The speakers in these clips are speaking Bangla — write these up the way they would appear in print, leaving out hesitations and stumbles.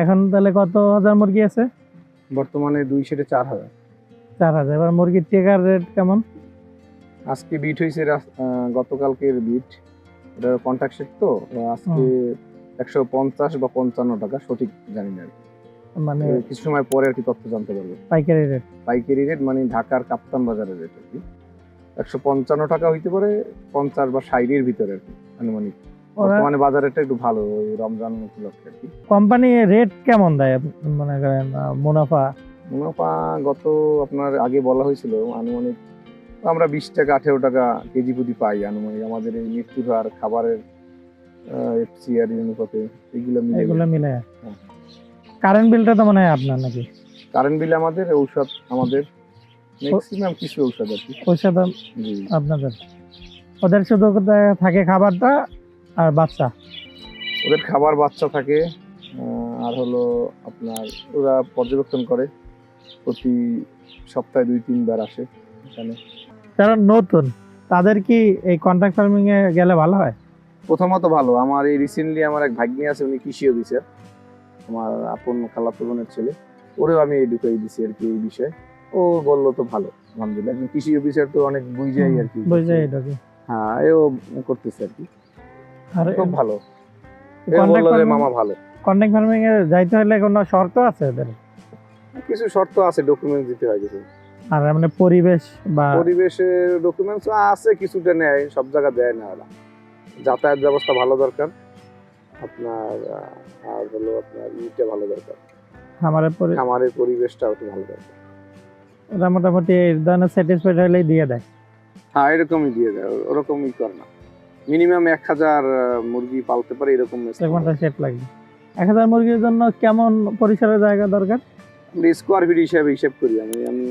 এখন তাহলে কত হাজার মুরগি আছে? বর্তমানে 2 থেকে 4 হাজার। 4,000। এবার মুরগির টেকার রেট কেমন? আজকে বিট হয়েছে গতকালকের বিট, এটা কন্ট্রাক্ট সেট তো আজকে 150 বা 55 টাকা, সঠিক জানি না। মানে কিছু সময় পরে আর কি তথ্য জানতে পারবো। পাইকারি রেট? পাইকারি রেট মানে ঢাকার কাপ্তান বাজারের রেট আর কি 155 টাকা হইতে পারে, 50 বা 60 এর ভিতরে আর কি আনুমানিক। বর্তমানে বাজারেরটা একটু ভালো, ওই রমজান উপলক্ষে আর কি। কোম্পানি রেট কেমন দেয় মনে করেন মুনাফা? মুনাফা গত আপনার আগে বলা হয়েছিল আনুমানিক আমরা 20 টাকা 18 টাকা কেজি প্রতি পাই আনুমানিক, আমাদের এই মৃত্যুর আর খাবারের এফসিআর অনুপাতে এগুলো মিলে। কারেন্ট বিলটা তো মনে হয় আপনার নাকি? কারেন্ট বিল আমাদের, ঔষধ আমাদের, ম্যাক্সিমাম কিছু ঔষধ আর কি। ঔষধ আপনাদের? ওদের শুধু থাকে খাবারটা আর বাচ্চা? ওদের খাবার বাচ্চা থাকে, আর হলো আপনার ওরা পর্যবেক্ষণ করে, প্রতি সপ্তাহে 2-3 বার আসে এখানে। যারা নতুন তাদের কি এই কন্ট্রাক্ট ফার্মিং এ গেলে ভালো হয়? প্রথমত ভালো, আমার এই রিসেন্টলি আমার এক ভাগ্নি আছে, উনি কৃষি অফিসার, আমার আপন খালাতো বোনের ছেলে, ওরেও আমি এডুকেট দিছি আর কি এই বিষয়ে। ও বললো তো ভালো, আলহামদুলিল্লাহ। একজন কৃষি অফিসার তো অনেক বুঝাই আর কি, বুঝাই এটাকে। হ্যাঁ, এও করতেছে আর কি, আর খুব ভালো। এ বললো যে মামা ভালো। কন্ট্রাক্ট ফার্মিং এ যাইতে হলে কোনো শর্ত আছে এদের? কিছু শর্ত আছে, ডকুমেন্টস দিতে হয় কিছু। আর মানে পরিবেশ বা পরিবেশের ডকুমেন্টস আছে, কিছুটা নেয়, সব জায়গা দেয় না ওরা। যাতায়াত ব্যবস্থা ভালো দরকার আপনার, আর হলো আপনার ইটা ভালো দরকার, খামারের পরিবেশটাও একটু ভালো দরকার। ওরা মোটামুটি এই ধরনের স্যাটিসফাইড হলেই দিয়ে দেয়? হ্যাঁ, এরকমই দিয়ে দেয়, ওরকমই করে না। মিনিমাম 1000 মুরগি পালতে পারে এরকম সেট লাগবে। 1000 মুরগির জন্য কেমন পরিসরের জায়গা দরকার? স্কোয়ার ফিট হিসাব করি আমি।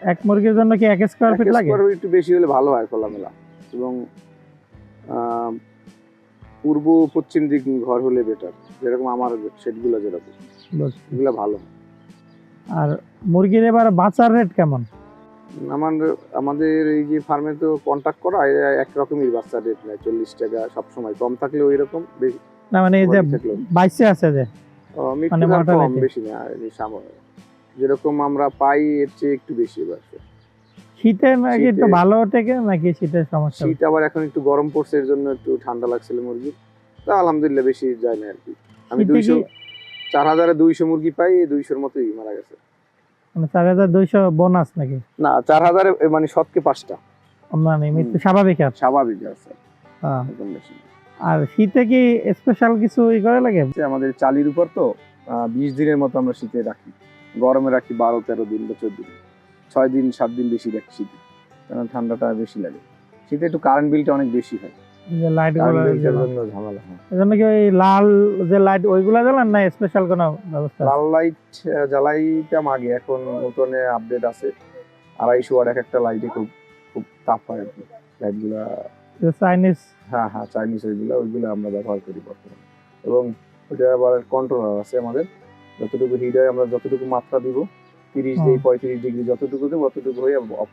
এক মুরগির জন্য কি 1 স্কোয়ার ফিট লাগে? স্কোয়ার ফিট একটু বেশি হলে ভালো হয়, খোলামেলা, এবং পূর্ব পশ্চিম দিক ঘর হলে বেটার, যেরকম আমার সেটগুলো যেরকম, এগুলো ভালো। আর মুরগির এবার বাচ্চার রেট কেমন? আমাদের এই যে ফার্মে তো কন্ট্যাক্ট করা, একরকমই বাচ্চার রেট নেয়, 40 টাকা সবসময়, কম থাকলেও এরকম, না মানে এই যে বাইসে আছে যে মানে কম বেশি না, যেরকম আমরা পাই এর চেয়ে একটু বেশি। শীতে নাকি একটু ভালো থেকে নাকি শীতের সমস্যা? শীত আবার এখন একটু গরম পড়ছে, এর জন্য একটু ঠান্ডা লাগছিল মুরগি, তা আলহামদুলিল্লাহ বেশি যায় না আর কি। আমি 4200 মুরগি পাই, 200-র মতোই মারা গেছে। মানে 4200 বোনাস নাকি? না, 4000 মানে শতকে 5টা, মানে স্বাভাবিক আছে। স্বাভাবিক আছে। হ্যাঁ, একদম বেশি। আর শীতে কি স্পেশাল কিছু করে লাগে? আমাদের চালির উপর তো 20 দিনের মতো আমরা শীতে রাখি, গরমে রাখি 12-13 দিন বা 14 দিন, 6 দিন 7 দিন বেশি রাখি শীতে, কারণ ঠান্ডাটা বেশি লাগে। শীতে একটু কারেন্ট বিলটা অনেক বেশি হয়, যে লাইট জন্য ঝামেলা হয়। এজন্য কি ওই লাল যে লাইট ওইগুলা জ্বালান না স্পেশাল কোনো ব্যবস্থা? লাল লাইট জ্বালাইতাম আগে, এখন নতুন আপডেট আছে, 250 ওয়াট একটা লাইটে খুব তাপ হয় আর কি লাইটগুলা, চাইনিজ। হ্যাঁ, চাইনিজ, ওইগুলো আমরা ব্যবহার করি বর্তমানে। এবং ওইটা আবার কন্ট্রোলার আছে আমাদের, যতটুকু হিট হয় আমরা যতটুকু মাত্রা দিব, 30 ডিগ্রি 35 ডিগ্রি যতটুকু দেবো ততটুকু হয়ে অফ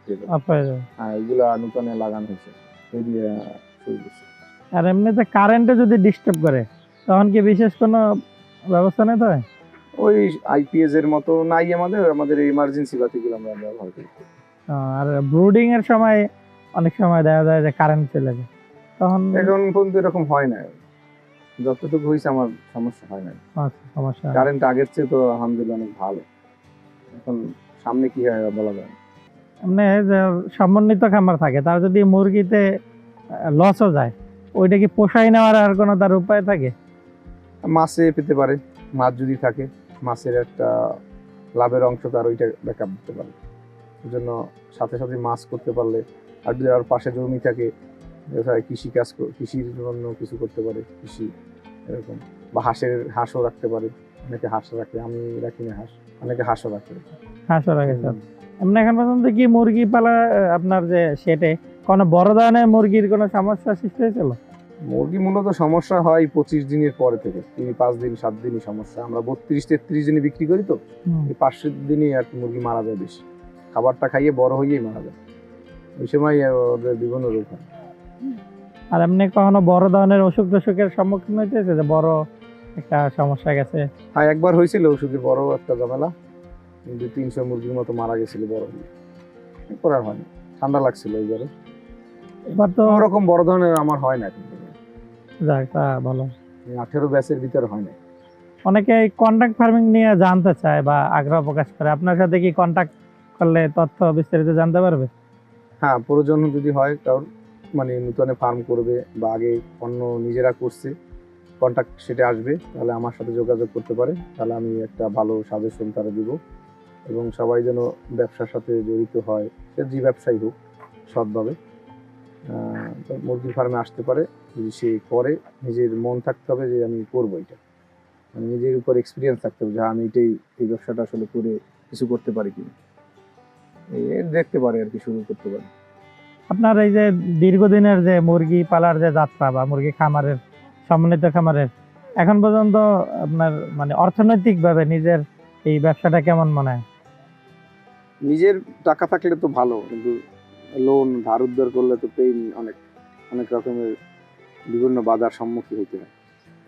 হয়ে যাবে। হ্যাঁ, এগুলা নতুন লাগানো হয়েছে, এই দিয়ে শুরু করছে। আর এমনিতে কারেন্টে যদি ডিস্টার্ব করে তখন কি বিশেষ কোনো ব্যবস্থা নিতে হয়? ওই আইপিএস এর মতো নাই, আমাদের ইমার্জেন্সি বাতিগুলো আমরা ব্যবহার করি। আর ব্রুডিং এর সময় অনেক সময় দেখা যায় যে কারেন্ট চলে যায়, তখন? এখন পর্যন্ত এরকম হয় না, যতটুকু হয়েছে আমার সমস্যা হয় না। সমস্যা কারেন্ট আগের চেয়ে তো আলহামদুলিল্লাহ অনেক ভালো, এখন সামনে কি হয় বলা যায় না। এমনি যে সমন্বিত খামার থাকে, তার যদি মুরগিতে লসও যায়, ওইটা কি পোষাই নেওয়ার আর কোনো তার উপায় থাকে? মাছে পেতে পারে, মাছ যদি থাকে, মাছের একটা লাভের অংশ তার ওইটা ব্যাকআপ দিতে পারে, ওই জন্য সাথে সাথে মাছ করতে পারলে, আর যদি আর পাশে জমি থাকে, কৃষির জন্য কিছু করতে পারে, কৃষি এরকম, বা হাঁসও রাখতে পারে, অনেকে হাঁস রাখে, আমি রাখি না হাঁস, অনেকে হাঁসও রাখে। এমনি এখন পর্যন্ত কি মুরগি পালা আপনার যে সেটে কোনো বড় ধরনের মুরগির কোনো সমস্যা সৃষ্টি হয়েছিল? মুরগি মূলত সমস্যা হয় 25 দিনের পরে থেকে, 5 দিন 7 দিনই সমস্যা। আমরা 32-33 দিনে বিক্রি করি, তো এই 5 দিনই আর মুরগি মারা যায় বেশি, খাবারটা খাইয়ে বড় হয়েই মারা যায়, ওই সময় ওদের বিভিন্ন রোগ হয়। আর এমনি কখনো বড় ধরনের অসুখের সম্মুখীন হয়েছে যে বড় একটা সমস্যা গেছে। হ্যাঁ, একবার হয়েছিল ওষুধের বড় একটা ঝামেলা, 300 মুরগির মতো মারা গেছিল বড় হয়ে। এরপর আর হয়নি, ঠান্ডা লাগছিল এইবারে। এবার তো ওরকম বড় ধরনের আমার হয় না কিন্তু, যাক, তা ভালো। 18 ব্যাচের ভিতরে হয় না। অনেকে কন্ট্রাক্ট ফার্মিং নিয়ে জানতে চায় বা আগ্রহ প্রকাশ করে, আপনার সাথে কি কন্ট্যাক্ট করলে তথ্য বিস্তারিত জানতে পারবে? হ্যাঁ, প্রয়োজন যদি হয় কারণ মানে নতুন ফার্ম করবে বা আগে অন্য নিজেরা করছে, কন্ট্যাক্ট সেটা আসবে, তাহলে আমার সাথে যোগাযোগ করতে পারে, তাহলে আমি একটা ভালো সাজেশন তারা দিব। এবং সবাই যেন ব্যবসার সাথে জড়িত হয়, সে যে ব্যবসায়ী হোক সৎভাবে তো মুরগি ফার্মে আসতে পারে। যদি সে করে, নিজের মন থাকতে হবে যে আমি করবো এটা, মানে নিজের উপর এক্সপিরিয়েন্স থাকতে হবে যে আমি এই ব্যবসাটা আসলে করে কিছু করতে পারি কিনা, দেখতে পারে আর কি, শুরু করতে পারে। আপনার এই যে দীর্ঘদিনের যে মুরগি পালার যে যাত্রা বা মুরগি খামারের, সমন্বিত খামারের, এখন পর্যন্ত আপনার মানে অর্থনৈতিক ভাবে নিজের এই ব্যবসাটা কেমন মনে হয়? নিজের টাকা থাকলে তো ভালো, কিন্তু লোন ধার উদ্ধার করলে তো পেইন অনেক অনেক রকমের বিভিন্ন বাধার সম্মুখীন হতে হয়।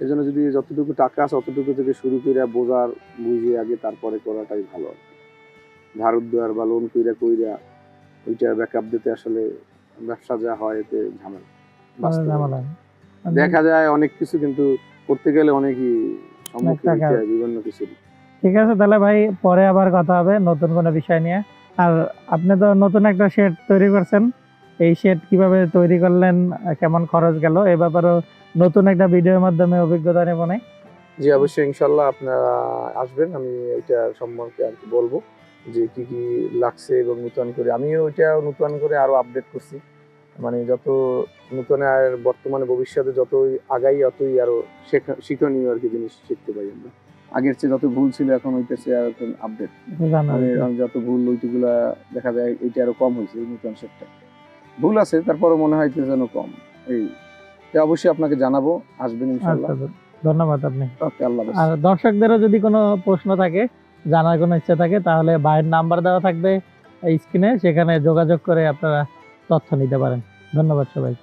এই জন্য যদি যতটুকু টাকা আছে অতটুকু থেকে শুরু করে বোঝার বুঝে আগে তারপরে করাটাই ভালো। ধার উদ্ধার বা লোন কইরা ওইটার ব্যাকআপ দিতে আসলে ব্যবসা যা হয় এতে ঝামেলা। বাস্তবে ঝামেলা। দেখা যায় অনেক কিছু, কিন্তু করতে গেলে অনেকই সম্মুখীন টাকা। হতে হয় বিভিন্ন কিছু। ঠিক আছে, তাহলে ভাই পরে আবার কথা হবে নতুন কোনো বিষয় নিয়ে। আর আপনি তো নতুন একটা শেড তৈরি করছেন, এই শেড কিভাবে তৈরি করলেন, কেমন খরচ গেল, এ ব্যাপারেও নতুন একটা ভিডিওর মাধ্যমে অভিজ্ঞতা নেব না? জি অবশ্যই, ইনশাল্লাহ আপনারা আসবেন, আমি এটা সম্পর্কে আর কি বলবো যে কি কি লাগছে, এবং নতুন করে আমিও এটা নতুন করে আরো আপডেট করছি। মানে যত নতুন আর বর্তমানে ভবিষ্যতে যতই আগাই অতই আরো শিক্ষণীয় আর কি জিনিস শিখতে পাই আমরা। আগের চেয়ে যত ভুল ছিল এখন হইতেছে আর আপডেট, মানে যত ভুল ওইগুলা দেখা যায় এইটা আরো কম হয়েছে। এই নতুন সেটটা ভুল আছে, তারপরে মনে হয় যেন কম। এই অবশ্যই আপনাকে জানাবো, আসবেন ইনশাল্লাহ। ধন্যবাদ আপনি। ওকে, আল্লাহ হাফেজ। আর দর্শকদেরও যদি কোনো প্রশ্ন থাকে, জানার কোনো ইচ্ছা থাকে, তাহলে ভাইয়ের নাম্বার দেওয়া থাকবে এই স্ক্রিনে, সেখানে যোগাযোগ করে আপনারা তথ্য নিতে পারেন। ধন্যবাদ সবাই।